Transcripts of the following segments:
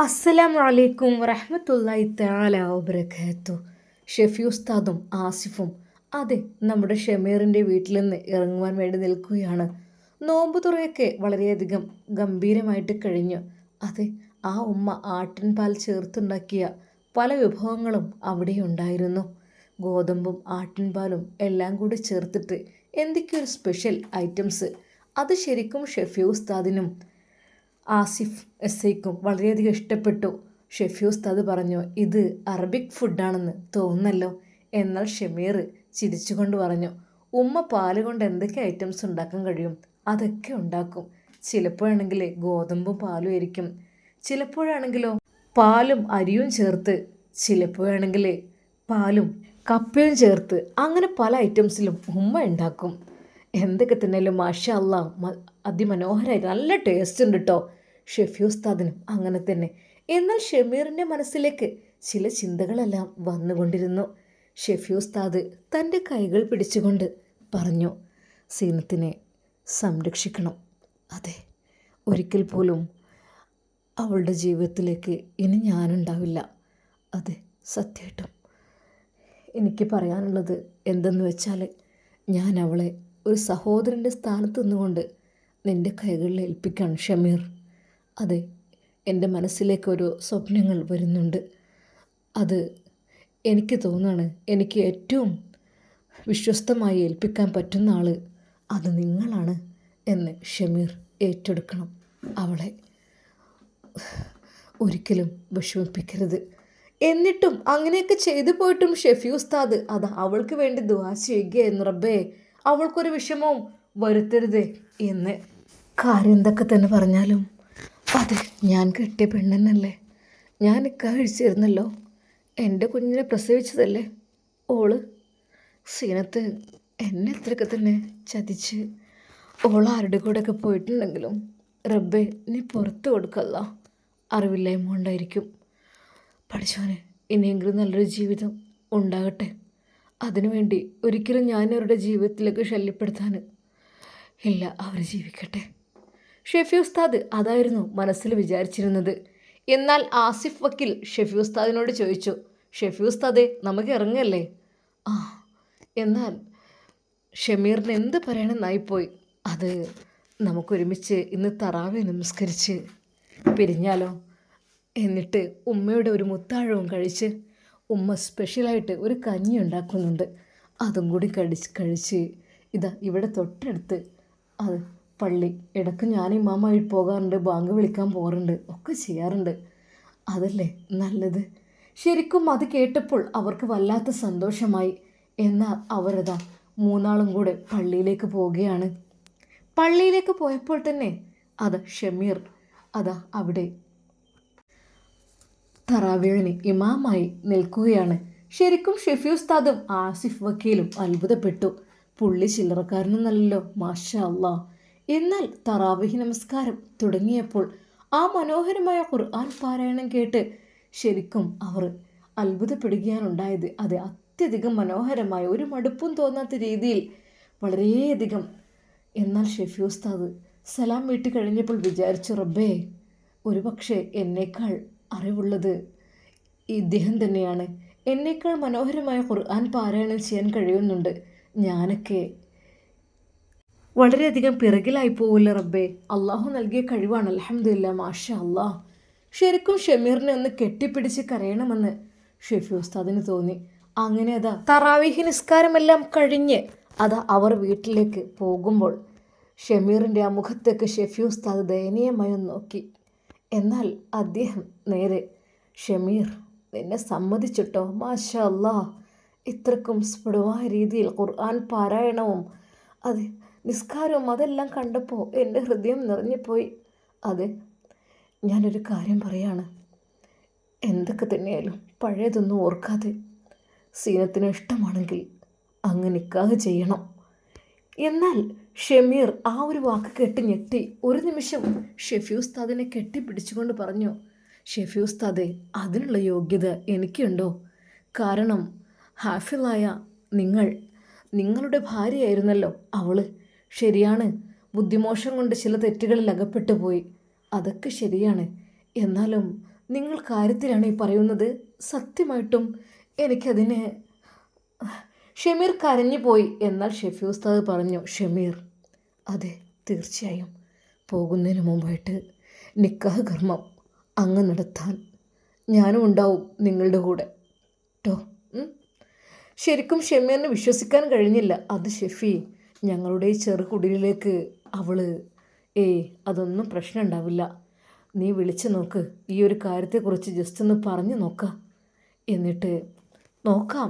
അസ്സലാമു അലൈക്കും വറഹ്മത്തുള്ളാഹി തആല വബറകാതുഹു. ഷെഫി ഉസ്താദും ആസിഫും അതെ നമ്മുടെ ഷമീറിൻ്റെ വീട്ടിൽ നിന്ന് ഇറങ്ങുവാൻ വേണ്ടി നിൽക്കുകയാണ്. നോമ്പ് തുറയൊക്കെ വളരെയധികം ഗംഭീരമായിട്ട് കഴിഞ്ഞു. അതെ, ആ ഉമ്മ ആട്ടിൻപാൽ ചേർത്തുണ്ടാക്കിയ പല വിഭവങ്ങളും അവിടെ ഉണ്ടായിരുന്നു. ഗോതമ്പും ആട്ടിൻപാലും എല്ലാം കൂടി ചേർത്തിട്ട് എന്തൊക്കെയൊരു സ്പെഷ്യൽ ഐറ്റംസ്. അത് ശരിക്കും ഷെഫി ഉസ്താദിനും ആസിഫ് എസ് ഐക്കും വളരെയധികം ഇഷ്ടപ്പെട്ടു. ഷെഫി ഉസ്താദ് പറഞ്ഞു, ഇത് അറബിക് ഫുഡാണെന്ന് തോന്നുന്നല്ലോ. എന്നാൽ ഷമീർ ചിരിച്ചുകൊണ്ട് പറഞ്ഞു, ഉമ്മ പാല് കൊണ്ട് എന്തൊക്കെ ഐറ്റംസ് ഉണ്ടാക്കാൻ കഴിയും അതൊക്കെ ഉണ്ടാക്കും. ചിലപ്പോഴാണെങ്കിൽ ഗോതമ്പും പാലും ആയിരിക്കും, ചിലപ്പോഴാണെങ്കിലോ പാലും അരിയും ചേർത്ത്, ചിലപ്പോഴാണെങ്കിൽ പാലും കപ്പയും ചേർത്ത്, അങ്ങനെ പല ഐറ്റംസിലും ഉമ്മ ഉണ്ടാക്കും. എന്തൊക്കെ തന്നെയാലും മാഷാ അല്ലാ അതിമനോഹരമായി നല്ല ടേസ്റ്റ് ഉണ്ട് കേട്ടോ. ഷെഫി ഉസ്താദിനും അങ്ങനെ തന്നെ. എന്നാൽ ഷമീറിൻ്റെ മനസ്സിലേക്ക് ചില ചിന്തകളെല്ലാം വന്നുകൊണ്ടിരുന്നു. ഷെഫി ഉസ്താദ് തൻ്റെ കൈകൾ പിടിച്ചുകൊണ്ട് പറഞ്ഞു, സീനത്തിനെ സംരക്ഷിക്കണം. അതെ, ഒരിക്കൽ പോലും അവളുടെ ജീവിതത്തിലേക്ക് ഇനി ഞാനുണ്ടാവില്ല. അതെ, സത്യമായിട്ടും എനിക്ക് പറയാനുള്ളത് എന്തെന്ന് വെച്ചാൽ, ഞാൻ അവളെ ഒരു സഹോദരൻ്റെ സ്ഥാനത്ത് നിന്നുകൊണ്ട് നിൻ്റെ കൈകളിൽ ഏൽപ്പിക്കണം ഷമീർ. അതെ, എൻ്റെ മനസ്സിലേക്കൊരു സ്വപ്നങ്ങൾ വരുന്നുണ്ട്. അത് എനിക്ക് തോന്നുകയാണ്, എനിക്ക് ഏറ്റവും വിശ്വസ്തമായി ഏൽപ്പിക്കാൻ പറ്റുന്ന ആൾ അത് നിങ്ങളാണ് എന്ന് ഷമീർ ഏറ്റെടുക്കണം. അവളെ ഒരിക്കലും വിഷമിപ്പിക്കരുത്. എന്നിട്ടും അങ്ങനെയൊക്കെ ചെയ്തു പോയിട്ടും ഷെഫി ഉസ്താദ് അത് അവൾക്ക് വേണ്ടി ദുആ ചെയ്യുകയെന്ന്, റബ്ബേ അവൾക്കൊരു വിഷമവും വരുത്തരുതേ എന്ന്. കാര്യം എന്തൊക്കെ തന്നെ പറഞ്ഞാലും അതെ, ഞാൻ കെട്ടിയ പെണ്ണെന്നല്ലേ, ഞാൻ കഴിച്ചിരുന്നല്ലോ, എൻ്റെ കുഞ്ഞിനെ പ്രസവിച്ചതല്ലേ ഓള്. സീനത്ത് എന്നെ എത്രയൊക്കെ തന്നെ ചതിച്ച് ഓൾ ആരുടെ കൂടെയൊക്കെ പോയിട്ടുണ്ടെങ്കിലും റബ്ബേ നീ പുറത്ത് കൊടുക്കല്ല, അറിവില്ലായ്മ കൊണ്ടായിരിക്കും. പഠിച്ചവന് ഇനിയെങ്കിലും നല്ലൊരു ജീവിതം ഉണ്ടാകട്ടെ. അതിനുവേണ്ടി ഒരിക്കലും ഞാൻ അവരുടെ ജീവിതത്തിലേക്ക് ശല്യപ്പെടുത്താൻ ഇല്ല, അവർ ജീവിക്കട്ടെ. ഷെഫി ഉസ്താദ് അതായിരുന്നു മനസ്സിൽ വിചാരിച്ചിരുന്നത്. എന്നാൽ ആസിഫ് വക്കീൽ ഷെഫി ഉസ്താദിനോട് ചോദിച്ചു, ഷെഫി ഉസ്താദെ നമുക്ക് ഇറങ്ങല്ലേ? ആ, എന്നാൽ ഷമീറിന് എന്ത് പറയണമെന്നായിപ്പോയി. അത് നമുക്കൊരുമിച്ച് ഇന്ന് തറാവി നമസ്കരിച്ച് പിരിഞ്ഞാലോ? എന്നിട്ട് ഉമ്മയുടെ ഒരു മുത്താഴവും കഴിച്ച്, ഉമ്മ സ്പെഷ്യലായിട്ട് ഒരു കഞ്ഞി ഉണ്ടാക്കുന്നുണ്ട്, അതും കൂടി കഴിച്ച് ഇതാ ഇവിടെ തൊട്ടടുത്ത് അത് പള്ളി, ഇടയ്ക്ക് ഞാൻ ഇമാമായി പോകാറുണ്ട്, ബാങ്ക് വിളിക്കാൻ പോകാറുണ്ട്, ഒക്കെ ചെയ്യാറുണ്ട്. അതല്ലേ നല്ലത്. ശരിക്കും അത് കേട്ടപ്പോൾ അവർക്ക് വല്ലാത്ത സന്തോഷമായി. എന്നാൽ അവരതാ മൂന്നാളും കൂടെ പള്ളിയിലേക്ക് പോവുകയാണ്. പള്ളിയിലേക്ക് പോയപ്പോൾ തന്നെ അതാ ഷമീർ അതാ അവിടെ തറാവീഹിന് ഇമാമായി നിൽക്കുകയാണ്. ശരിക്കും ഷെഫി ഉസ്താദും ആസിഫ് വക്കീലും അത്ഭുതപ്പെട്ടു. പുള്ളി ചില്ലറക്കാരനൊന്നല്ലല്ലോ, മാഷാ അല്ലാ. എന്നാൽ തറാവീഹ് നമസ്കാരം തുടങ്ങിയപ്പോൾ ആ മനോഹരമായ ഖുർആൻ പാരായണം കേട്ട് ശരിക്കും അവർ അത്ഭുതപ്പെടുകയാണ് ഉണ്ടായത്. അത് അത്യധികം മനോഹരമായ, ഒരു മടുപ്പും തോന്നാത്ത രീതിയിൽ വളരെയധികം. എന്നാൽ ഷെഫി ഉസ്താദ് സലാം വീട്ടി കഴിഞ്ഞപ്പോൾ വിചാരിച്ചു, റബ്ബേ ഒരു പക്ഷേ എന്നേക്കാൾ അറിവുള്ളത് ഇദ്ദേഹം തന്നെയാണ്, എന്നേക്കാൾ മനോഹരമായ ഖുർആൻ പാരായണം ചെയ്യാൻ കഴിയുന്നുണ്ട്, ഞാനൊക്കെ വളരെയധികം പിറകിലായി പോവില്ല റബ്ബേ. അള്ളാഹു നൽകിയ കഴിവാണ്, അൽഹംദുലില്ലാ, മാഷാ അല്ലാഹ്. ശരിക്കും ഷമീറിനെ ഒന്ന് കെട്ടിപ്പിടിച്ച് കരയണമെന്ന് ഷെഫി ഉസ്താദിന് തോന്നി. അങ്ങനെ അതാ തറാവീഹ് നിസ്കാരമെല്ലാം കഴിഞ്ഞ് അതാ അവർ വീട്ടിലേക്ക് പോകുമ്പോൾ ഷമീറിൻ്റെ ആ മുഖത്തേക്ക് ഷെഫി ഉസ്താദ് ദയനീയമായി നോക്കി. എന്നാൽ അദ്ദേഹം നേരെ, ഷമീർ നിന്നെ സമ്മതിച്ചിട്ടോ, മാഷാ അല്ലാഹ്, ഇത്രക്കും സ്ഫുടമായ രീതിയിൽ ഖുർആൻ പാരായണവും അതെ നിസ്കാരവും അതെല്ലാം കണ്ടപ്പോൾ എൻ്റെ ഹൃദയം നിറഞ്ഞുപോയി. അതെ, ഞാനൊരു കാര്യം പറയാണ്, എന്തൊക്കെ തന്നെയായാലും പഴയതൊന്നും ഓർക്കാതെ സീനത്തിന് ഇഷ്ടമാണെങ്കിൽ അങ്ങ് നിക്കാഹ് ചെയ്യണം. എന്നാൽ ഷമീർ ആ ഒരു വാക്ക് കേട്ട് ഞെട്ടി. ഒരു നിമിഷം ഷെഫി ഉസ്താദിനെ കെട്ടിപ്പിടിച്ചുകൊണ്ട് പറഞ്ഞു, ഷെഫി ഉസ്താദെ അതിനുള്ള യോഗ്യത എനിക്കുണ്ടോ? കാരണം ഹാഫിളായ നിങ്ങളുടെ ഭാര്യയായിരുന്നല്ലോ അവള്. ശരിയാണ്, ബുദ്ധിമോശം കൊണ്ട് ചില തെറ്റുകളിൽ അകപ്പെട്ടു പോയി, അതൊക്കെ ശരിയാണ്. എന്നാലും നിങ്ങൾ കാര്യത്തിലാണ് ഈ പറയുന്നത്? സത്യമായിട്ടും എനിക്കതിന് ഷമീർ കരഞ്ഞു പോയി. എന്നാൽ ഷെഫി ഉസ്താദ് പറഞ്ഞു, ഷമീർ, അതെ, തീർച്ചയായും പോകുന്നതിന് മുമ്പായിട്ട് നിക്കാഹ് കർമ്മം അങ്ങ് നടത്താൻ ഞാനും ഉണ്ടാവും നിങ്ങളുടെ കൂടെ കേട്ടോ. ശരിക്കും ഷമീറിന് വിശ്വസിക്കാൻ കഴിഞ്ഞില്ല. അത് ഷെഫി, ഞങ്ങളുടെ ഈ ചെറുകുടിലേക്ക് അവൾ അതൊന്നും പ്രശ്നം ഉണ്ടാവില്ല. നീ വിളിച്ചു നോക്ക്, ഈ ഒരു കാര്യത്തെക്കുറിച്ച് ജസ്റ്റ് ഒന്ന് പറഞ്ഞു നോക്കാം, എന്നിട്ട് നോക്കാം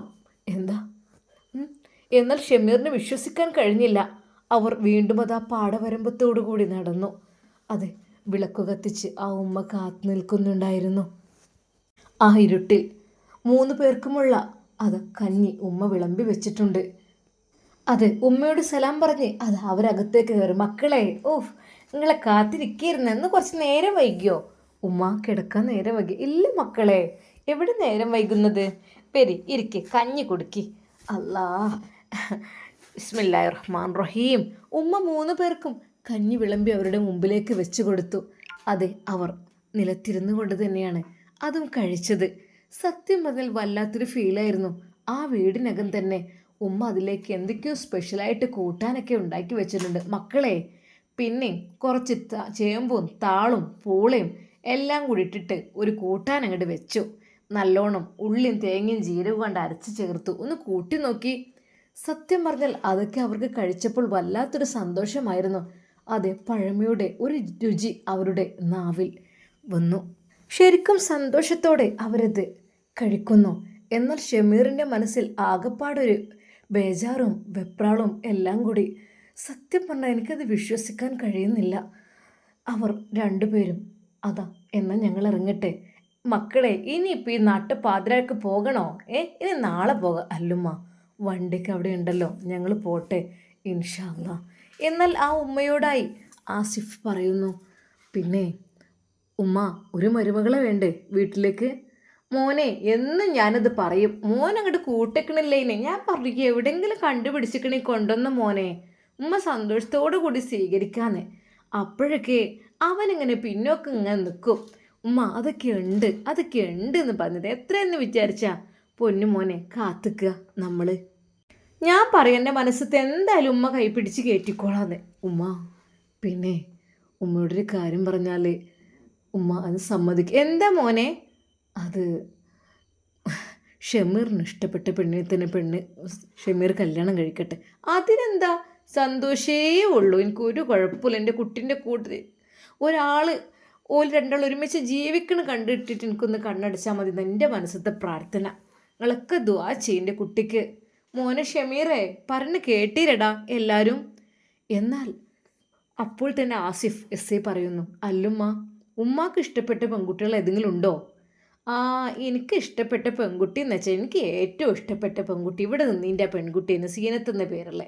എന്താ. എന്നാൽ ഷമീറിന് വിശ്വസിക്കാൻ കഴിഞ്ഞില്ല. അവർ വീണ്ടും അത് ആ പാടവരമ്പത്തോടു കൂടി നടന്നു. അതെ, വിളക്കു കത്തിച്ച് ആ ഉമ്മ കാത്തു നിൽക്കുന്നുണ്ടായിരുന്നു. ആ ഇരുട്ടിൽ 3 പേർക്കുമുള്ള കഞ്ഞി ഉമ്മ വിളമ്പി വെച്ചിട്ടുണ്ട്. അതെ, ഉമ്മയോട് സലാം പറഞ്ഞ് അവരകത്തേക്ക് കയറി. മക്കളെ, നിങ്ങളെ കാത്തിരിക്കായിരുന്നു, എന്ന് കുറച്ച് നേരം വൈകിയോ? ഉമ്മ കിടക്കാൻ നേരം വൈകി. ഇല്ല മക്കളെ, എവിടെ നേരം വൈകുന്നത്? പെരി ഇരിക്ക്, കഞ്ഞി കുടുക്കി. അല്ലാ, ബിസ്മില്ലാഹിർ റഹ്മാൻ റഹീം. ഉമ്മ 3 പേർക്കും കഞ്ഞി വിളമ്പി അവരുടെ മുമ്പിലേക്ക് വെച്ചു കൊടുത്തു. അതെ, അവർ നിലത്തിരുന്നു കൊണ്ട് തന്നെയാണ് അതും കഴിച്ചത്. സത്യം പറഞ്ഞാൽ വല്ലാത്തൊരു ഫീലായിരുന്നു. ആ വീടിനകം തന്നെ ഉമ്മ അതിലേക്ക് എന്തൊക്കെയോ സ്പെഷ്യലായിട്ട് കൂട്ടാനൊക്കെ ഉണ്ടാക്കി വെച്ചിട്ടുണ്ട്. മക്കളെ, പിന്നെ കുറച്ച് ചേമ്പും താളും പൂളയും എല്ലാം കൂടി ഇട്ടിട്ട് ഒരു കൂട്ടാൻ അങ്ങോട്ട് വെച്ചു. നല്ലോണം ഉള്ളിയും തേങ്ങയും ജീരകം കൊണ്ട് അരച്ച് ചേർത്തു. ഒന്ന് കൂട്ടി നോക്കി. സത്യം പറഞ്ഞാൽ അതൊക്കെ അവർക്ക് കഴിച്ചപ്പോൾ വല്ലാത്തൊരു സന്തോഷമായിരുന്നു. അതെ, പഴമയുടെ ഒരു രുചി അവരുടെ നാവിൽ വന്നു. ശരിക്കും സന്തോഷത്തോടെ അവരത് കഴിക്കുന്നു. എന്നാൽ ഷമീറിൻ്റെ മനസ്സിൽ ആകപ്പാടൊരു ബേജാറും വെപ്രാളും എല്ലാം കൂടി. സത്യം പറഞ്ഞാൽ എനിക്കത് വിശ്വസിക്കാൻ കഴിയുന്നില്ല. അവർ 2 പേരും എന്നാൽ ഞങ്ങൾ ഇറങ്ങട്ടെ. മക്കളെ, ഇനിയിപ്പോൾ ഈ നാട്ടുപാതിരാക്ക് പോകണോ? ഇനി നാളെ പോകാം. അല്ലുമ്മ, വണ്ടിക്ക് അവിടെ ഉണ്ടല്ലോ, ഞങ്ങൾ പോട്ടെ ഇൻഷാ അല്ലാ. എന്നാൽ ആ ഉമ്മയോടായി ആസിഫ് പറയുന്നു, പിന്നെ ഉമ്മ, ഒരു മരുമകളെ വേണ്ടേ വീട്ടിലേക്ക്? മോനെ, എന്നും ഞാനത് പറയും, മോൻ അങ്ങോട്ട് കൂട്ടിക്കണില്ലേ? ഞാൻ പറഞ്ഞു എവിടെയെങ്കിലും കണ്ടുപിടിച്ചിക്കണേ കൊണ്ടുവന്ന മോനെ ഉമ്മ സന്തോഷത്തോടു കൂടി സ്വീകരിക്കാന്ന്. അപ്പോഴൊക്കെ അവനിങ്ങനെ പിന്നോക്കം ഇങ്ങനെ നിൽക്കും. ഉമ്മ, അതൊക്കെ ഉണ്ട് എന്ന് പറഞ്ഞത് എത്രയെന്ന് വിചാരിച്ചാ? പൊന്നു മോനെ, കാത്തിക്കുക നമ്മൾ. ഞാൻ പറയും, എൻ്റെ മനസ്സത്ത് എന്തായാലും ഉമ്മ കൈപ്പിടിച്ച് കയറ്റിക്കോളാന്ന്. ഉമ്മ, പിന്നെ ഉമ്മയോടൊരു കാര്യം പറഞ്ഞാൽ ഉമ്മ അത് സമ്മതിക്കും. എന്താ മോനെ? അത് ഷമീറിന് ഇഷ്ടപ്പെട്ട പെണ്ണിനെ തന്നെ ഷമീർ കല്യാണം കഴിക്കട്ടെ. അതിനെന്താ, സന്തോഷേ ഉള്ളൂ, എനിക്കൊരു കുഴപ്പമില്ല. എൻ്റെ കുട്ടീൻ്റെ കൂട്ടത്തിൽ ഒരാൾ രണ്ടാൾ ഒരുമിച്ച് ജീവിക്കണം കണ്ടിട്ടിട്ട് എനിക്കൊന്ന് കണ്ണടിച്ചാൽ മതി. എൻ്റെ മനസ്സത്തെ പ്രാർത്ഥന. നിങ്ങളൊക്കെ ദുആ ചെയ്യും എൻ്റെ കുട്ടിക്ക്. മോനെ ഷമീറേ, പറഞ്ഞ് കേട്ടിരടാ എല്ലാവരും. എന്നാൽ അപ്പോൾ തന്നെ ആസിഫ് പറയുന്നു, അല്ലുമ്മ, ഉമ്മാക്ക് ഇഷ്ടപ്പെട്ട പെൺകുട്ടികൾ ഏതെങ്കിലും ഉണ്ടോ? എനിക്ക് ഇഷ്ടപ്പെട്ട പെൺകുട്ടി എന്ന് വെച്ചാൽ എനിക്ക് ഏറ്റവും ഇഷ്ടപ്പെട്ട പെൺകുട്ടി ഇവിടെ നിന്നിൻ്റെ പെൺകുട്ടീന്ന് സീനത്തെന്ന പേരല്ലേ.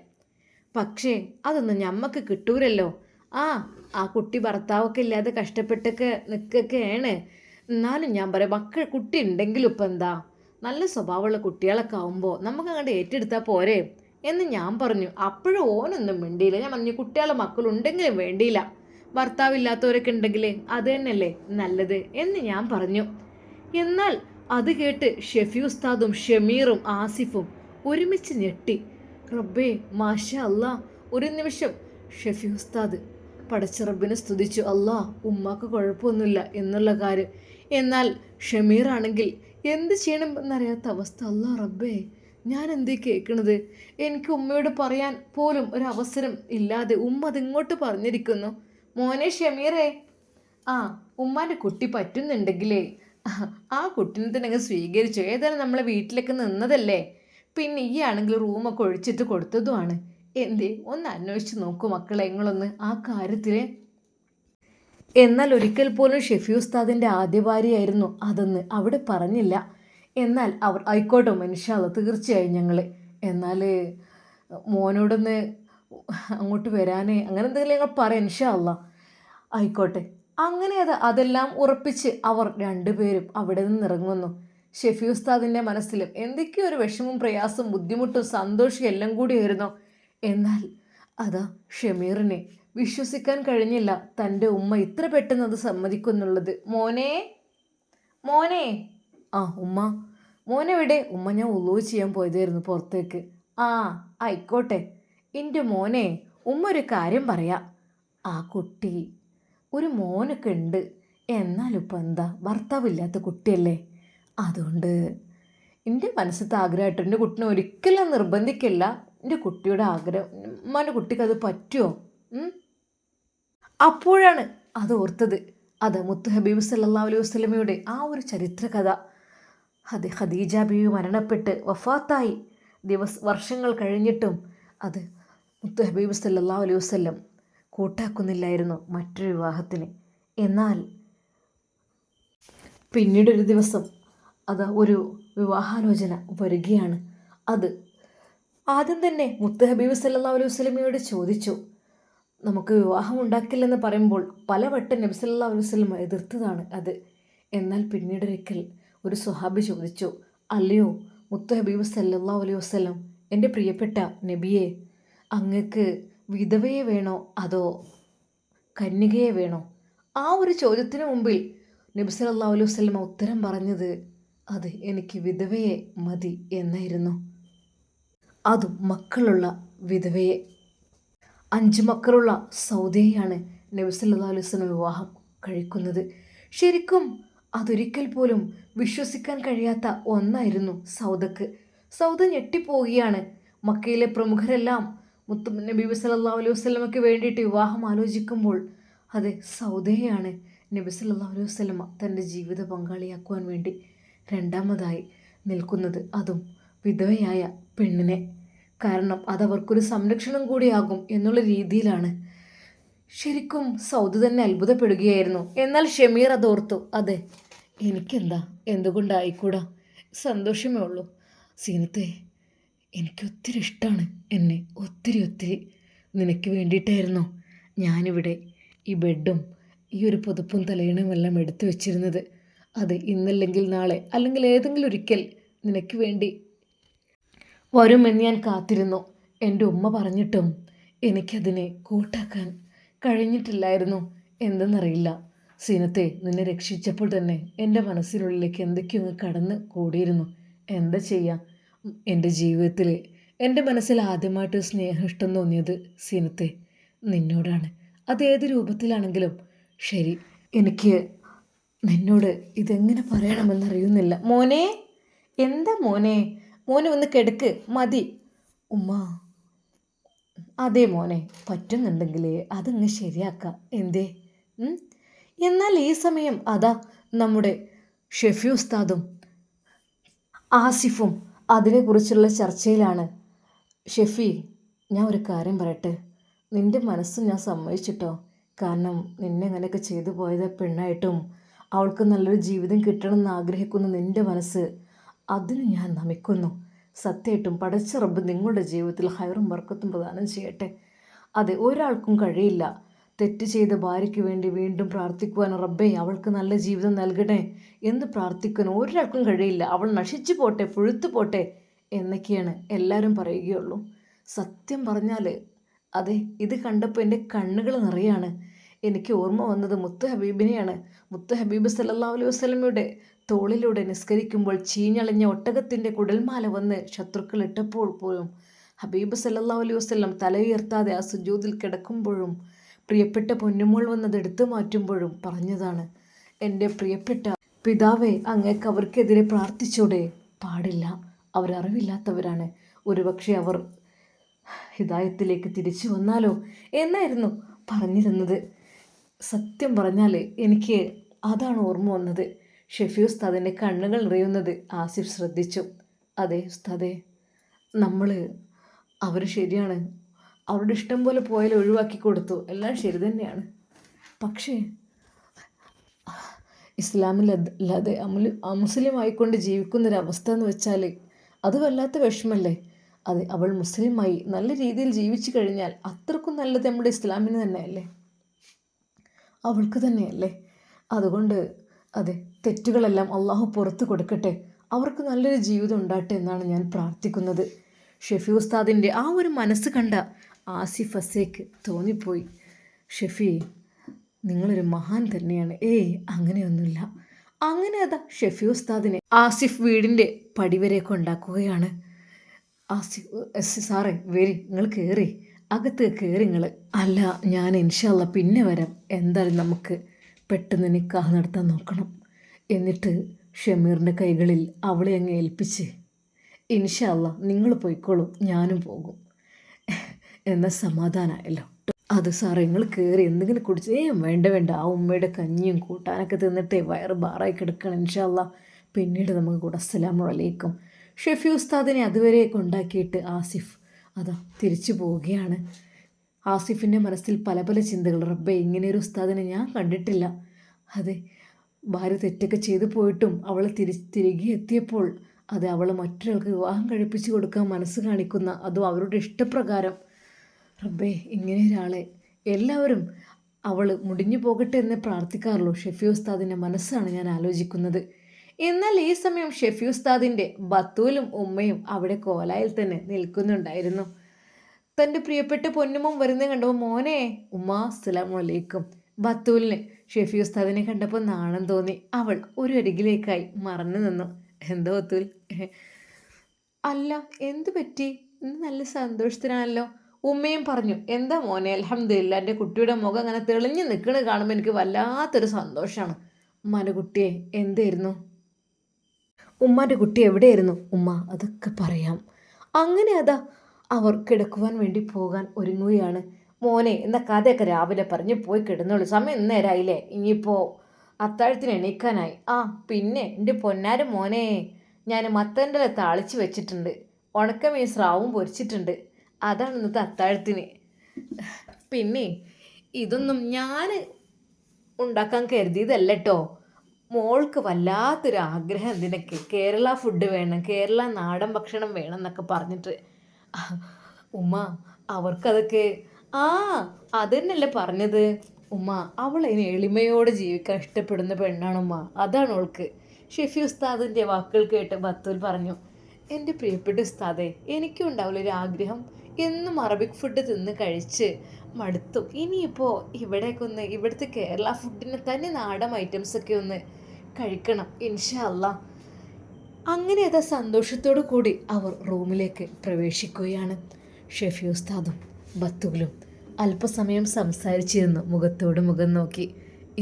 പക്ഷേ അതൊന്നും ഞമ്മക്ക് കിട്ടൂരല്ലോ. ആ കുട്ടി ഭർത്താവൊക്കെ ഇല്ലാതെ കഷ്ടപ്പെട്ടൊക്കെ നിൽക്കൊക്കെയാണ്. എന്നാലും ഞാൻ പറയാം, കുട്ടി ഉണ്ടെങ്കിലും ഇപ്പം എന്താ, നല്ല സ്വഭാവമുള്ള കുട്ടികളൊക്കെ ആവുമ്പോൾ നമുക്ക് അങ്ങോട്ട് ഏറ്റെടുത്താൽ പോരെ എന്ന് ഞാൻ പറഞ്ഞു. അപ്പോഴും ഓനൊന്നും വേണ്ടിയില്ല. ഞാൻ പറഞ്ഞു, കുട്ടികളെ മക്കളുണ്ടെങ്കിലും വേണ്ടിയില്ല, ഭർത്താവില്ലാത്തവരൊക്കെ ഉണ്ടെങ്കിൽ അത് തന്നെയല്ലേ നല്ലത് എന്ന് ഞാൻ പറഞ്ഞു. എന്നാൽ അത് കേട്ട് ഷെഫി ഉസ്താദും ഷമീറും ആസിഫും ഒരുമിച്ച് ഞെട്ടി. റബ്ബേ, മാഷാ അല്ലാ. ഒരു നിമിഷം ഷെഫി ഉസ്താദ് പടച്ച റബ്ബിനെ സ്തുതിച്ചു. അല്ലാ, ഉമ്മാക്ക് കുഴപ്പമൊന്നുമില്ല എന്നുള്ള കാര്യം. എന്നാൽ ഷമീറാണെങ്കിൽ എന്ത് ചെയ്യണമെന്നറിയാത്ത അവസ്ഥ. അല്ലാ റബ്ബേ, ഞാൻ എന്തേ കേൾക്കണത്? എനിക്ക് ഉമ്മയോട് പറയാൻ പോലും ഒരവസരം ഇല്ലാതെ ഉമ്മ അതിങ്ങോട്ട് പറഞ്ഞിരിക്കുന്നു. മോനെ ഷമീറേ, ഉമ്മാൻ്റെ കുട്ടി പറ്റുന്നുണ്ടെങ്കിലേ ആ കുട്ടീനെ തന്നെ അങ്ങ് സ്വീകരിച്ചു. ഏതായാലും നമ്മളെ വീട്ടിലേക്ക് നിന്നതല്ലേ, പിന്നെ ഈ ആണെങ്കിൽ റൂമൊക്കെ ഒഴിച്ചിട്ട് കൊടുത്തതുമാണ്. എന്തേ ഒന്ന് അന്വേഷിച്ച് നോക്കൂ മക്കളെ നിങ്ങളൊന്ന് ആ കാര്യത്തിൽ. എന്നാൽ ഒരിക്കൽ പോലും ഷെഫി ഉസ്താദിൻ്റെ ആദ്യ ഭാര്യയായിരുന്നു അതെന്ന് അവിടെ പറഞ്ഞില്ല. എന്നാൽ അവർ ആയിക്കോട്ടെ ഇൻഷാ അല്ലാ, തീർച്ചയായും ഞങ്ങൾ. എന്നാൽ മോനോടൊന്ന് അങ്ങോട്ട് വരാനേ അങ്ങനെ എന്തെങ്കിലും ഞങ്ങൾ പറയാം ഇൻഷാ അല്ലാ. ആയിക്കോട്ടെ. അങ്ങനെ അതെല്ലാം ഉറപ്പിച്ച് അവർ 2 പേരും അവിടെ നിന്ന് ഇറങ്ങുന്നു. ഷെഫി ഉസ്താദിൻ്റെ മനസ്സിലും എന്തൊക്കെയോ ഒരു വിഷമവും പ്രയാസവും ബുദ്ധിമുട്ടും സന്തോഷവും എല്ലാം കൂടിയായിരുന്നു. എന്നാൽ ഷമീറിനെ വിശ്വസിക്കാൻ കഴിഞ്ഞില്ല, തൻ്റെ ഉമ്മ ഇത്ര പെട്ടെന്ന് അത് സമ്മതിക്കുന്നുള്ളത്. മോനെ, മോനെ. ആ ഉമ്മ. മോനെവിടെ? ഉമ്മ, ഞാൻ ഉളൂ ചെയ്യാൻ പോയതായിരുന്നു പുറത്തേക്ക്. ആ ആയിക്കോട്ടെ. എൻ്റെ മോനെ, ഉമ്മ ഒരു കാര്യം പറയാം. ആ കുട്ടി ഒരു മോനൊക്കെ ഉണ്ട്, എന്നാലും ഇപ്പം എന്താ, ഭർത്താവില്ലാത്ത കുട്ടിയല്ലേ. അതുകൊണ്ട് എൻ്റെ മനസ്സത്തെ ആഗ്രഹമായിട്ട് എൻ്റെ കുട്ടിനെ ഒരിക്കലും നിർബന്ധിക്കില്ല. എൻ്റെ കുട്ടിയുടെ ആഗ്രഹം, ഉമ്മാൻ്റെ കുട്ടിക്ക് അത് പറ്റുമോ? അപ്പോഴാണ് അത് ഓർത്തത്. അത് മുത്ത് ഹബീബ് സല്ലല്ലാഹു അലൈഹി വസല്ലമയുടെ ആ ഒരു ചരിത്ര കഥ. അത് ഖദീജ ബീവി മരണപ്പെട്ട് വഫാത്തായി വർഷങ്ങൾ കഴിഞ്ഞിട്ടും അത് മുത്ത് ഹബീബ് സല്ലല്ലാഹു അലൈഹി വസല്ലം കൂട്ടാക്കുന്നില്ലായിരുന്നു മറ്റൊരു വിവാഹത്തിന്. എന്നാൽ പിന്നീടൊരു ദിവസം അത് ഒരു വിവാഹാലോചന വരികയാണ്. അത് ആദ്യം തന്നെ മുത്ത് ഹബീബ് സല്ലല്ലാഹു അലൈഹി വസല്ലമയോട് ചോദിച്ചു. നമുക്ക് വിവാഹം ഉണ്ടാക്കില്ലെന്ന് പറയുമ്പോൾ പലവട്ടം നബി സല്ലല്ലാഹു അലൈഹി വസല്ലം എതിർത്തതാണ് അത്. എന്നാൽ പിന്നീടൊരിക്കൽ ഒരു സ്വഹാബി ചോദിച്ചു, അല്ലയോ മുത്ത് ഹബീബ് സല്ലല്ലാഹു അലൈഹി വസല്ലം, എൻ്റെ പ്രിയപ്പെട്ട നബിയെ, അങ്ങക്ക് വിധവയെ വേണോ അതോ കന്യകയെ വേണോ? ആ ഒരു ചോദ്യത്തിന് മുമ്പിൽ നബി സല്ലല്ലാഹു അലൈഹി വസല്ലം ഉത്തരം പറഞ്ഞത്, അത് എനിക്ക് വിധവയെ മതി എന്നായിരുന്നു. അതും മക്കളുള്ള വിധവയെ. 5 മക്കളുള്ള സൗദയെയാണ് നബി സല്ലല്ലാഹു അലൈഹി വസല്ലം വിവാഹം കഴിക്കുന്നത്. ശരിക്കും അതൊരിക്കൽ പോലും വിശ്വസിക്കാൻ കഴിയാത്ത ഒന്നായിരുന്നു സൗദക്ക്. സൗദ ഞെട്ടിപ്പോവുകയാണ്. മക്കയിലെ പ്രമുഖരെല്ലാം മുത്തു നബി സല്ലല്ലാഹു അലൈഹി വസല്ലമയ്ക്ക് വേണ്ടിയിട്ട് വിവാഹം ആലോചിക്കുമ്പോൾ അത് സൗദയെയാണ് നബി സല്ലല്ലാഹു അലൈഹി വസല്ലമ തൻ്റെ ജീവിത പങ്കാളിയാക്കുവാൻ വേണ്ടി രണ്ടാമതായി നിൽക്കുന്നത്. അതും വിധവയായ പെണ്ണിനെ. കാരണം അതവർക്കൊരു സംരക്ഷണം കൂടിയാകും എന്നുള്ള രീതിയിലാണ്. ശരിക്കും സൗദ തന്നെ അത്ഭുതപ്പെടുകയായിരുന്നു. എന്നാൽ ഷമീർ അതോർത്തു, അതെ എനിക്കെന്താ, എന്തുകൊണ്ടായിക്കൂടാ, സന്തോഷമേ ഉള്ളൂ. സീനത്തെ, എനിക്കൊത്തിരി ഇഷ്ടമാണ് എന്നെ, ഒത്തിരി ഒത്തിരി. നിനക്ക് വേണ്ടിയിട്ടായിരുന്നു ഞാനിവിടെ ഈ ബെഡും ഈ ഒരു പുതപ്പും തലയണയും എല്ലാം എടുത്തു വെച്ചിരുന്നത്. അത് ഇന്നല്ലെങ്കിൽ നാളെ അല്ലെങ്കിൽ ഏതെങ്കിലും ഒരിക്കൽ നിനക്ക് വേണ്ടി വരുമെന്ന് ഞാൻ കാത്തിരുന്നു. എൻ്റെ ഉമ്മ പറഞ്ഞിട്ടും എനിക്കതിനെ കൂട്ടാക്കാൻ കഴിഞ്ഞിട്ടില്ലായിരുന്നു. എന്തെന്നറിയില്ല സീനത്തെ, നിന്നെ രക്ഷിച്ചപ്പോൾ തന്നെ എൻ്റെ മനസ്സിനുള്ളിലേക്ക് എന്തൊക്കെയോ കടന്ന് കൂടിയിരുന്നു. എന്താ ചെയ്യുക, എൻ്റെ ജീവിതത്തിൽ എൻ്റെ മനസ്സിൽ ആദ്യമായിട്ട് സ്നേഹം ഇഷ്ടം തോന്നിയത് സീനത്തെ നിന്നോടാണ്. അതേത് രൂപത്തിലാണെങ്കിലും ശരി, എനിക്ക് നിന്നോട് ഇതെങ്ങനെ പറയണമെന്നറിയുന്നില്ല. മോനെ, എന്താ മോനെ? മോനെ ഒന്ന് കിടക്ക്, മതി. ഉമ്മ, അതെ മോനെ, പറ്റുന്നുണ്ടെങ്കിൽ അതങ്ങ് ശരിയാക്കാം. എന്തേ? എന്നാൽ ഈ സമയം അതാ നമ്മുടെ ഷെഫി ഉസ്താദും ആസിഫും അതിനെക്കുറിച്ചുള്ള ചർച്ചയിലാണ്. ഷെഫി, ഞാൻ ഒരു കാര്യം പറയട്ടെ, നിൻ്റെ മനസ്സ് ഞാൻ സമ്മതിച്ചിട്ടോ. കാരണം നിന്നെ അങ്ങനെയൊക്കെ ചെയ്തു പോയത് പെണ്ണായിട്ടും അവൾക്ക് നല്ലൊരു ജീവിതം കിട്ടണമെന്ന് ആഗ്രഹിക്കുന്ന നിൻ്റെ മനസ്സ്, അതിന് ഞാൻ നമിക്കുന്നു. സത്യമായിട്ടും പടച്ച റബ്ബ് നിങ്ങളുടെ ജീവിതത്തിൽ ഹൈറും ബർക്കത്തും പ്രദാനം ചെയ്യട്ടെ. അതെ, ഒരാൾക്കും കഴിയില്ല തെറ്റ് ചെയ്ത ഭാര്യയ്ക്ക് വേണ്ടി വീണ്ടും പ്രാർത്ഥിക്കുവാൻ, റബ്ബേ അവൾക്ക് നല്ല ജീവിതം നൽകണേ എന്ന് പ്രാർത്ഥിക്കാൻ ഒരാൾക്കും കഴിയില്ല. അവൾ നശിച്ചു പോട്ടെ, പുഴുത്തു പോട്ടെ എന്നൊക്കെയാണ് എല്ലാവരും പറയുകയുള്ളൂ. സത്യം പറഞ്ഞാൽ അതെ, ഇത് കണ്ടപ്പോൾ എൻ്റെ കണ്ണുകൾ നിറയാണ്. എനിക്ക് ഓർമ്മ വന്നത് മുത്ത് ഹബീബിനെയാണ്. മുത്ത് ഹബീബ് സല്ലല്ലാഹു അലൈഹി വസല്ലമയുടെ തോളിലൂടെ നിസ്കരിക്കുമ്പോൾ ചീഞ്ഞളിഞ്ഞ ഒട്ടകത്തിൻ്റെ കുടൽമാല വന്ന് ശത്രുക്കൾ ഇട്ടപ്പോൾ പോലും ഹബീബ് സല്ലല്ലാഹു അലൈഹി വസല്ലം തലയുയർത്താതെ ആ സുജൂദിൽ കിടക്കുമ്പോഴും പ്രിയപ്പെട്ട പൊന്നുമോൾ വന്നത് എടുത്തു മാറ്റുമ്പോഴും പറഞ്ഞതാണ്, എൻ്റെ പ്രിയപ്പെട്ട പിതാവേ, അങ്ങേക്ക് അവർക്കെതിരെ പ്രാർത്ഥിച്ചൂടെ? പാടില്ല, അവരറിവില്ലാത്തവരാണ്. ഒരുപക്ഷെ അവർ ഹിദായത്തിലേക്ക് തിരിച്ചു വന്നാലോ എന്നായിരുന്നു പറഞ്ഞിരുന്നത്. സത്യം പറഞ്ഞാൽ എനിക്ക് അതാണ് ഓർമ്മ വന്നത്. ഷെഫി ഉസ്താദിൻ്റെ കണ്ണുകൾ നിറയുന്നത് ആസിഫ് ശ്രദ്ധിച്ചു. അതെ ഉസ്താദേ, നമ്മൾ അവർ ശരിയാണ്, അവരുടെ ഇഷ്ടം പോലെ പോയാൽ ഒഴിവാക്കി കൊടുത്തു, എല്ലാം ശരി തന്നെയാണ്. പക്ഷേ ഇസ്ലാമിലല്ലാതെ മുസ്ലിം ആയിക്കൊണ്ട് ജീവിക്കുന്നൊരവസ്ഥ എന്ന് വെച്ചാൽ അത് വല്ലാത്ത വിഷമല്ലേ. അതെ, അവൾ മുസ്ലിമായി നല്ല രീതിയിൽ ജീവിച്ചു കഴിഞ്ഞാൽ അത്രക്കും നല്ലത് നമ്മുടെ ഇസ്ലാമിന് തന്നെയല്ലേ, അവൾക്ക് തന്നെയല്ലേ. അതുകൊണ്ട് അതെ, തെറ്റുകളെല്ലാം അള്ളാഹു പുറത്ത് കൊടുക്കട്ടെ, അവർക്ക് നല്ലൊരു ജീവിതം ഉണ്ടാകട്ടെ എന്നാണ് ഞാൻ പ്രാർത്ഥിക്കുന്നത്. ഷെഫി ഉസ്താദിൻ്റെ ആ ഒരു മനസ്സ് കണ്ട ആസിഫ് അസേക്ക് തോന്നിപ്പോയി, ഷെഫി നിങ്ങളൊരു മഹാൻ തന്നെയാണ്. അങ്ങനെയൊന്നുമില്ല, അങ്ങനെ അതാ ഷെഫി ഉസ്താദിനെ ആസിഫ് വീടിൻ്റെ പടിവരെ കൊണ്ടാക്കുകയാണ്. സാറേ വരി, നിങ്ങൾ കയറി, അകത്ത് കയറി നിങ്ങൾ. അല്ല, ഞാൻ ഇൻഷാല്ല പിന്നെ വരാം. എന്തായാലും നമുക്ക് പെട്ടെന്ന് നിക്കാഹ് നടത്താൻ നോക്കണം. എന്നിട്ട് ഷമീറിൻ്റെ കൈകളിൽ അവളെ അങ്ങ് ഏൽപ്പിച്ച് ഇൻഷാല്ല നിങ്ങൾ പോയിക്കോളും, ഞാനും പോകും എന്ന സമാധാനമായല്ലോ. അത് സാറേ നിങ്ങൾ കയറി എന്തെങ്കിലും കുടിച്ച് വേണ്ട വേണ്ട, ആ ഉമ്മയുടെ കഞ്ഞിയും കൂട്ടാനൊക്കെ തിന്നിട്ടേ വയറ് ബാറായി കിടക്കണം. ഇൻഷാല്ല പിന്നീട് നമുക്ക് കൂടെ. അസ്സലാമു അലൈക്കും. ഷെഫി ഉസ്താദിനെ അതുവരെ കൊണ്ടാക്കിയിട്ട് ആസിഫ് അതാ തിരിച്ചു പോവുകയാണ്. ആസിഫിൻ്റെ മനസ്സിൽ പല പല ചിന്തകൾ. റബ്ബേ, ഇങ്ങനെയൊരു ഉസ്താദിനെ ഞാൻ കണ്ടിട്ടില്ല. അതെ, ഭാര്യ തെറ്റൊക്കെ ചെയ്തു പോയിട്ടും അവൾ തിരികെ എത്തിയപ്പോൾ അത് അവൾ മറ്റൊരാൾക്ക് വിവാഹം കഴിപ്പിച്ചു കൊടുക്കാൻ മനസ്സ് കാണിക്കുന്ന, അതും അവരുടെ ഇഷ്ടപ്രകാരം. റബ്ബേ, ഇങ്ങനെ ഒരാളെ എല്ലാവരും അവൾ മുടിഞ്ഞു പോകട്ടെ എന്ന് പ്രാർത്ഥിക്കാറുള്ളൂ. ഷെഫി ഉസ്താദിൻ്റെ മനസ്സാണ് ഞാൻ ആലോചിക്കുന്നത്. എന്നാൽ ഈ സമയം ഷെഫി ഉസ്താദിൻ്റെ ബത്തൂലും ഉമ്മയും അവിടെ കോലായിൽ തന്നെ നിൽക്കുന്നുണ്ടായിരുന്നു. തൻ്റെ പ്രിയപ്പെട്ട പൊന്നുമോൻ വരുന്നത് കണ്ടപ്പോൾ മോനെ ഉമ്മ അസ്സലാമു അലൈക്കും. ബത്തൂലിന് ഷെഫി ഉസ്താദിനെ കണ്ടപ്പോൾ നാണം തോന്നി. അവൾ ഒരു അരികിലേക്കായി മറന്നു നിന്നു. എന്തോ ബത്തൂൽ? അല്ല, എന്തു പറ്റി? ഇന്ന് നല്ല സന്തോഷത്തിനാണല്ലോ. ഉമ്മയും പറഞ്ഞു. എന്താ മോനെ, അൽഹംദുലില്ലാ, എൻ്റെ കുട്ടിയുടെ മുഖം അങ്ങനെ തെളിഞ്ഞു നിൽക്കുന്നത് കാണുമ്പോൾ എനിക്ക് വല്ലാത്തൊരു സന്തോഷമാണ്. ഉമ്മാൻ്റെ കുട്ടിയെ എന്തായിരുന്നു? ഉമ്മാൻ്റെ കുട്ടി എവിടെയായിരുന്നു? ഉമ്മ അതൊക്കെ പറയാം. അങ്ങനെ അതാ അവർ കിടക്കുവാൻ വേണ്ടി പോകാൻ ഒരുങ്ങുകയാണ്. മോനെ, എന്ന കഥയൊക്കെ രാവിലെ പറഞ്ഞ് പോയി കിടന്നോളൂ. സമയം നേരമായില്ലേ, ഇനിയിപ്പോൾ അത്താഴത്തിന് എണീക്കാനായി. ആ പിന്നെ എൻ്റെ പൊന്നാരും മോനെ, ഞാൻ മത്തൻ്റെ താളിച്ച് വെച്ചിട്ടുണ്ട്, ഉണക്കമീൻ സ്രാവും പൊരിച്ചിട്ടുണ്ട്. അതാണ് ഇന്നത്തെ അത്താഴത്തിന്. പിന്നെ ഇതൊന്നും ഞാൻ ഉണ്ടാക്കാൻ കരുതിയതല്ല കേട്ടോ. മോൾക്ക് വല്ലാത്തൊരു ആഗ്രഹം ഇതിനൊക്കെ കേരള ഫുഡ് വേണം, കേരള നാടൻ ഭക്ഷണം വേണം എന്നൊക്കെ പറഞ്ഞിട്ട്. ഉമ്മ അവർക്കതൊക്കെ അതന്നെയല്ലേ പറഞ്ഞത്. ഉമ്മ അവൾ അതിന് എളിമയോടെ ജീവിക്കാൻ ഇഷ്ടപ്പെടുന്ന പെണ്ണാണുമ്മ, അതാണ് അവൾക്ക്. ഷെഫി ഉസ്താദിൻ്റെ വാക്കുകൾ കേട്ട് ബത്തൂൽ പറഞ്ഞു. എൻ്റെ പ്രിയപ്പെട്ട ഉസ്താദേ, എനിക്കും ഉണ്ടാവില്ല ഒരു ആഗ്രഹം. എന്നും അറബിക് ഫുഡ് തിന്ന് കഴിച്ച് മടുത്തു. ഇനിയിപ്പോൾ ഇവിടുത്തെ കേരള ഫുഡിനെ തന്നെ നാടൻ ഐറ്റംസൊക്കെ ഒന്ന് കഴിക്കണം ഇൻഷാ അല്ലാ. അങ്ങനെ അത് സന്തോഷത്തോടു കൂടി അവർ റൂമിലേക്ക് പ്രവേശിക്കുകയാണ്. ഷെഫി ഉസ്താദും ബത്തൂലും അല്പസമയം സംസാരിച്ചിരുന്നു, മുഖത്തോട് മുഖം നോക്കി.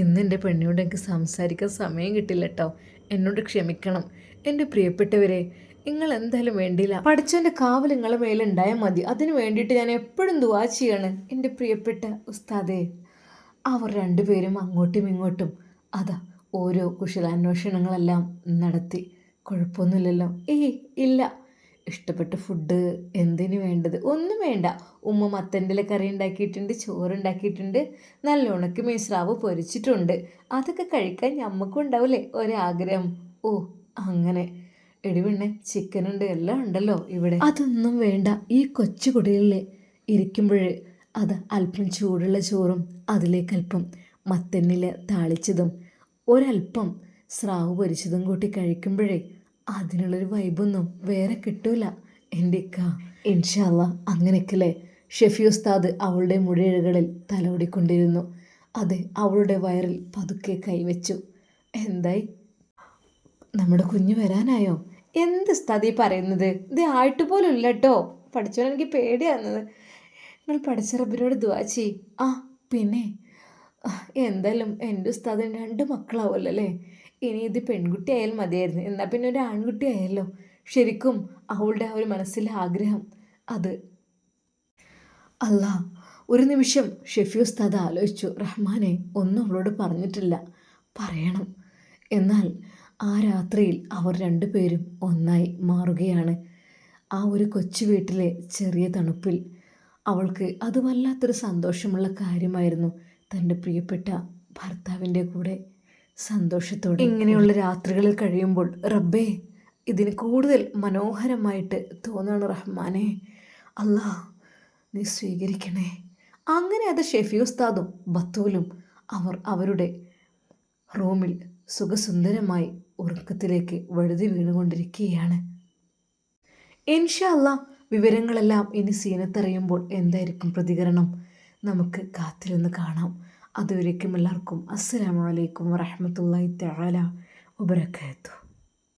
ഇന്ന് എൻ്റെ പെണ്ണിനോട് എനിക്ക് സംസാരിക്കാൻ സമയം കിട്ടില്ല കേട്ടോ, എന്നോട് ക്ഷമിക്കണം. എൻ്റെ പ്രിയപ്പെട്ടവരെ, നിങ്ങൾ എന്തായാലും വേണ്ടിയില്ല, പഠിച്ചവൻ്റെ കാവൽ നിങ്ങളെ മേലുണ്ടായാൽ മതി. അതിന് വേണ്ടിയിട്ട് ഞാൻ എപ്പോഴും ദുആ ചെയ്യാണ് എൻ്റെ പ്രിയപ്പെട്ട ഉസ്താദേ. അവർ രണ്ടുപേരും അങ്ങോട്ടും ഇങ്ങോട്ടും അതാ ഓരോ കുശലാന്വേഷണങ്ങളെല്ലാം നടത്തി. കുഴപ്പമൊന്നുമില്ലല്ലോ? ഇല്ല. ഇഷ്ടപ്പെട്ട ഫുഡ് എന്തിനു വേണ്ടത്? ഒന്നും വേണ്ട. ഉമ്മ മത്തൻ്റെ കറി ഉണ്ടാക്കിയിട്ടുണ്ട്, ചോറുണ്ടാക്കിയിട്ടുണ്ട്, നല്ല ഉണക്കമീൻ സ്രാവ് പൊരിച്ചിട്ടുണ്ട്. അതൊക്കെ കഴിക്കാൻ ഞമ്മക്കും ഉണ്ടാവില്ലേ ഒരാഗ്രഹം? ഓ അങ്ങനെ. എടിവെണ്ണെ, ചിക്കനുണ്ട്, എല്ലാം ഉണ്ടല്ലോ ഇവിടെ. അതൊന്നും വേണ്ട. ഈ കൊച്ചു കുടിലിൽ ഇരിക്കുമ്പോൾ അത് അല്പം ചൂടുള്ള ചോറും അതിലേക്കല്പം മത്തന്നില താളിച്ചതും ഒരല്പം സ്രാവ് പൊരിച്ചതും കൂട്ടി കഴിക്കുമ്പോഴേ അതിനുള്ളൊരു വൈബൊന്നും വേറെ കിട്ടൂല എൻ്റെ ഇക്ക. ഇൻഷാ അല്ലാ അങ്ങനെയൊക്കെയല്ലേ. ഷെഫി ഉസ്താദ് അവളുടെ മുടിയിഴകളിൽ തലോടിക്കൊണ്ടിരുന്നു. അതെ, അവളുടെ വയറിൽ പതുക്കെ കൈവച്ചു. എന്തായി, നമ്മുടെ കുഞ്ഞ് വരാനായോ? എന്ത് ഉസ്താദ് ഈ പറയുന്നത്? ഇത് ആയിട്ട് പോലും ഇല്ല കേട്ടോ. പഠിച്ചോൻ എനിക്ക് പേടിയാകുന്നത്. നിങ്ങൾ പഠിച്ച റബ്ബിനോട് ദുആ ചെയ്യ്. പിന്നെ എന്തായാലും എൻ്റെ ഉസ്താദിന് 2 മക്കളാവുമല്ലോ അല്ലേ. ഇനി ഇത് പെൺകുട്ടി ആയാലും മതിയായിരുന്നു, എന്നാൽ പിന്നെ ഒരു ആൺകുട്ടി ആയല്ലോ. ശരിക്കും അവളുടെ ആ ഒരു മനസ്സിലെ ആഗ്രഹം അത്. അല്ലാ, ഒരു നിമിഷം ഷെഫി ഉസ്താദ് ആലോചിച്ചു. റഹ്മാനെ, ഒന്നും അവളോട് പറഞ്ഞിട്ടില്ല, പറയണം. എന്നാൽ ആ രാത്രിയിൽ അവർ രണ്ടുപേരും ഒന്നായി മാറുകയാണ്. ആ ഒരു കൊച്ചു വീട്ടിലെ ചെറിയ തണുപ്പിൽ അവൾക്ക് അത് വല്ലാത്തൊരു സന്തോഷമുള്ള കാര്യമായിരുന്നു. തൻ്റെ പ്രിയപ്പെട്ട ഭർത്താവിൻ്റെ കൂടെ സന്തോഷത്തോടെ ഇങ്ങനെയുള്ള രാത്രികളിൽ കഴിയുമ്പോൾ റബ്ബേ, ഇതിന് കൂടുതൽ മനോഹരമായിട്ട് തോന്നണം റഹ്മാനെ. അല്ലാ, നീ സ്വീകരിക്കണേ. അങ്ങനെ അത് ഷെഫി ഉസ്താദും ബത്തൂലും അവരുടെ റൂമിൽ സുഖസുന്ദരമായി ഉറക്കത്തിലേക്ക് വഴുതി വീണുകൊണ്ടിരിക്കുകയാണ്. ഇൻഷാ അല്ലാ വിവരങ്ങളെല്ലാം ഇനി സീനത്തറിയുമ്പോൾ എന്തായിരിക്കും പ്രതികരണം, നമുക്ക് കാത്തിരുന്ന് കാണാം. അതുവരേക്കും എല്ലാവർക്കും അസ്സലാമു അലൈക്കും വറഹ്മത്തുള്ളാഹി തആല വബറകാതുഹു.